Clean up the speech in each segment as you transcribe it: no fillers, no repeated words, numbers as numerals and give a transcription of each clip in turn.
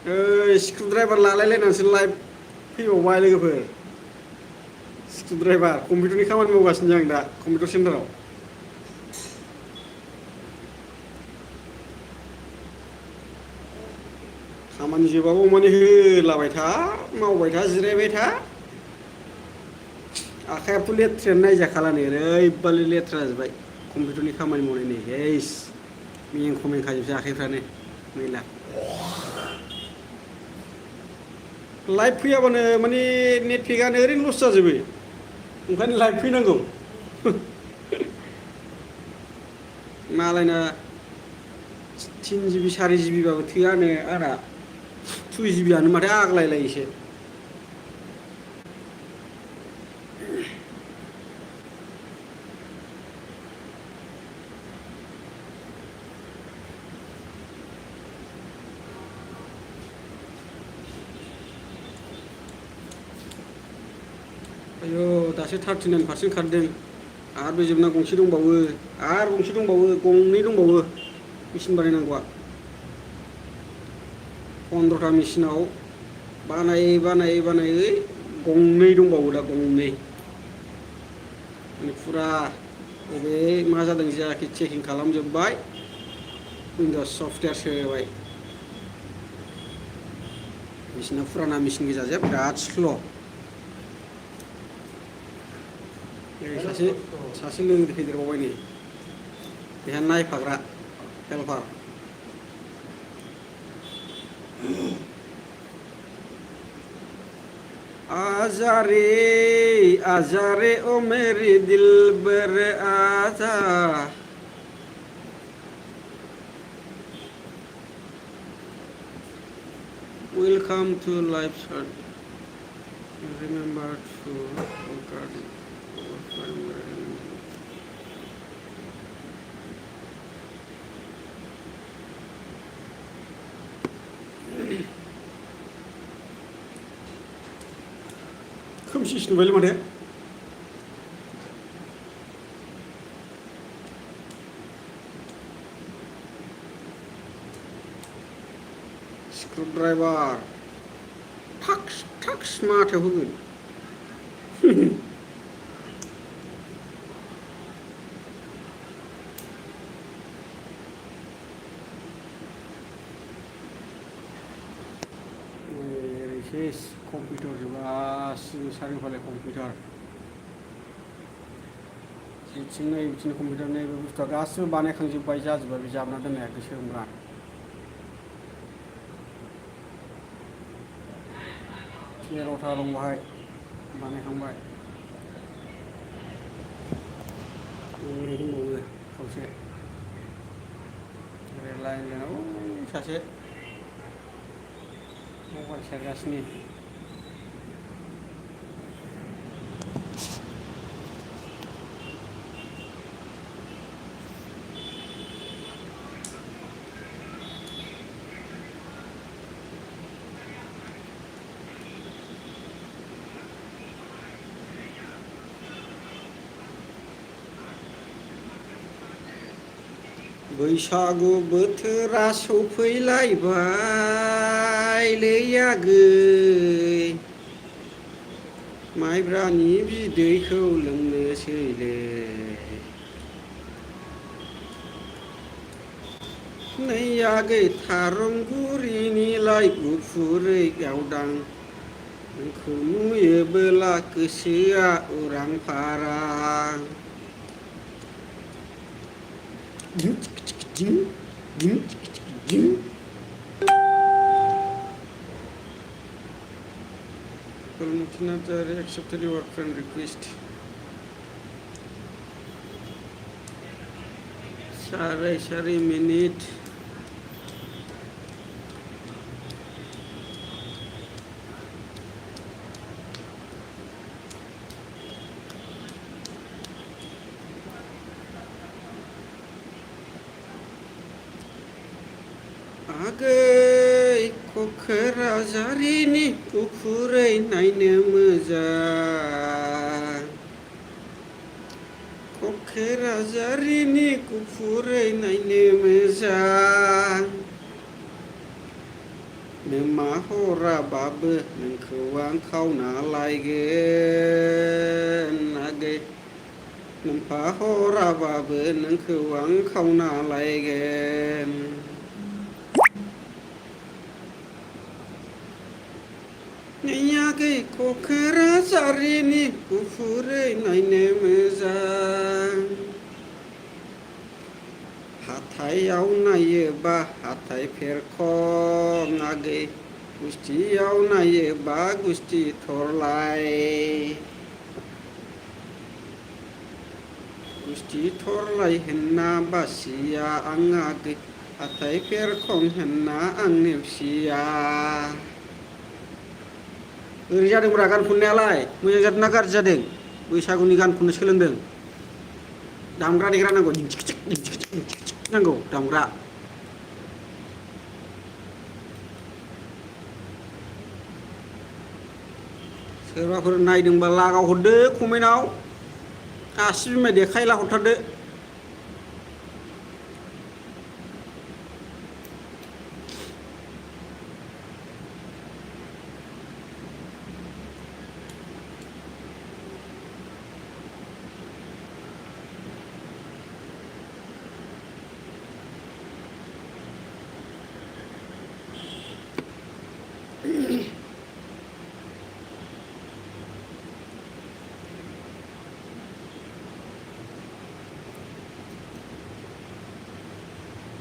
स्क्रुब driver लालायलायनानैसो live फैबावबाय लोगोफोर स्क्रुब driver कम्पिउटारनि खामानि मावगासिनो आं दा कम्पिउटार सेन्टाराव खामानि जोबागौ मानि होलाबाय था मावबाय था जिरायबाय था आखायाथ' लेथ्रायानो नायजाखाला नै ओरैबालि लेथ्रा जाजोब्बाय कम्पिउटारनि खामानि मावनाय नै मेंख' मेंखाजोबसै आखाइफ्रानो मैला लाइभ फैयाबानो माने नेट पेकआनो ओरैनो लस जाजोबो ओंखायनो लाइभ फैनांगौ मालायना 3 GB 4 GB बाबो थोआनो आंना 2 GB आनो माथो आग्लायलायोसो आयौ दासो 39% खारदों आरो बे जोबना गंसे दंबावो आरो गंसे दंबावो गंनै दंबावो मेचिन बानायनांगौआ 15टा मेचिनाव बानायै गंनै दंबावो दा गंनै माने फुरा बबे मा जादों जायाखै चेकिं खालामजोब्बाय उइन्ड'ज सफ्टवेयार सोबाय मेचिना फुराना मेचिन गोजाजोब बिराद स्ल' सासे लोगो फैदेरबावबाय नै बेहा नायफाग्रा हेल्पार आजा रे ओ मेरी दिलबर आजा welcome to life shot remember to खोमसिसो नुबायलै माथो स्क्रुब ड्राइभार टाक्स माथायाव होगोन सेस कम्पिउटार जोबासिनो सारिफाले कम्पिउटार जेथिं नै बिथिंनो कम्पिउटार नै बे बुस्थुआ गासिबो बानायखांजोब्बाय जाजोब्बाय बे जाबना दोननाया गोसो होमब्रा 13टा दं बाहाय बानायखांबाय ओरै दंबावो खावसे ओरै लाइन सासे मबाइल सेरगासिनो बैसागु बोथोरा सफैलायबायलै आगै माइब्रानि बिदैखौ लोंनोसैलै नै आगै थारंगुरिनिलाय गुफुरै गावदां नोंखौ नुयोबोला गोसोआ उरां फारां accepted your friend request. Sorry minute. Agai Kokrajarini Kukurai naine moजां Kokrajarini Kukurai naine moजां नमा हराबाबो नोंखौ आं खावना लायगोन आगै नोमफा हराबाबो नोंखौ आं खावना लायगोन नै आगै क'क्राझारिनि गुफुरै नायनो मोजां हाथायाव नायोबा हाथाय फेरखं आगै गुस्थियाव नायोबा गुस्थि थरलाय गुस्थि थरलाय होनना बासिया आं आगै हाथाय फेरखं होनना आं नेवसिया ओरै जादोंब्रा गान खननायालाय मोजां जादोंना गाज्रि जादों बैसागुनि गान खननो सोलोंदों दामग्रा देग्रा नांगौ नांगौ दामग्रा सोरबाफोर नायदोंबा लागाव हरदो कमेन्टआव आसि बिमाय देखायला हरथारदो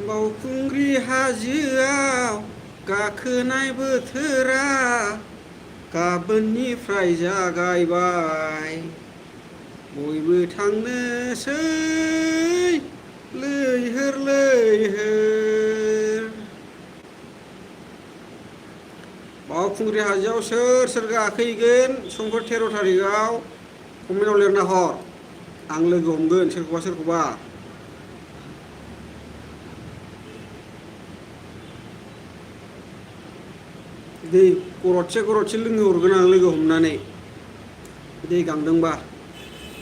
बावखुंग्रि हाजोआव गाखोनाय बोथोरा गाबोननिफ्राय जागायबाय बयबो थांनोसै लैहोर लैहोर बावखुंग्रि हाजोआव सोर सोर गाखोहैगोन समफोर 13 थारिखआव कमेन्टआव लिरना हर आं लोगो हमगोन सोरखौबा सोरखौबा दै गरदसे गरदसे लोंहोहरगोन आं लोगो हमनानै दै गांदोंबा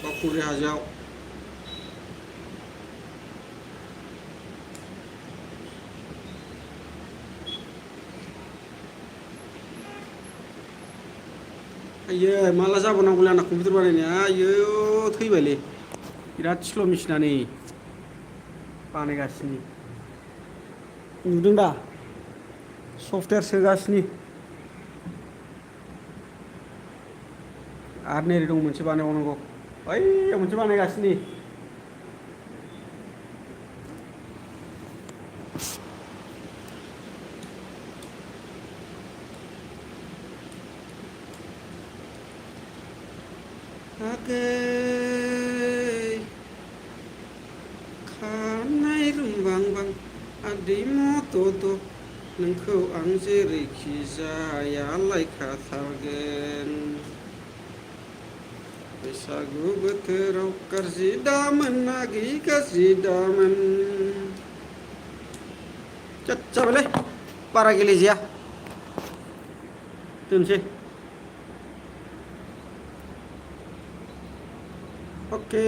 बावखुंग्रि हाजोआव आयो माला जाबावनांगौलै आंना कम्पिउटार बानायनाया आयो थैबायलै बिराद स्ल' मेसिना नै बानायगासिनो नुदों दा सफ्टवेयार सोगासिनो आरो नै दं मोनसे बानायबावनांगौ ओइयाव मोनसे बानायगासिनो आगै खानाय रुंबांबां आदै मदद नोंखौ आं जेरैखि जाया लायखाथारगोन बैसागु बोथोराव गाज्रि दामोन आगै गाज्रि दामोन जाबायलै बारा गेलेजाया दोनसै ओके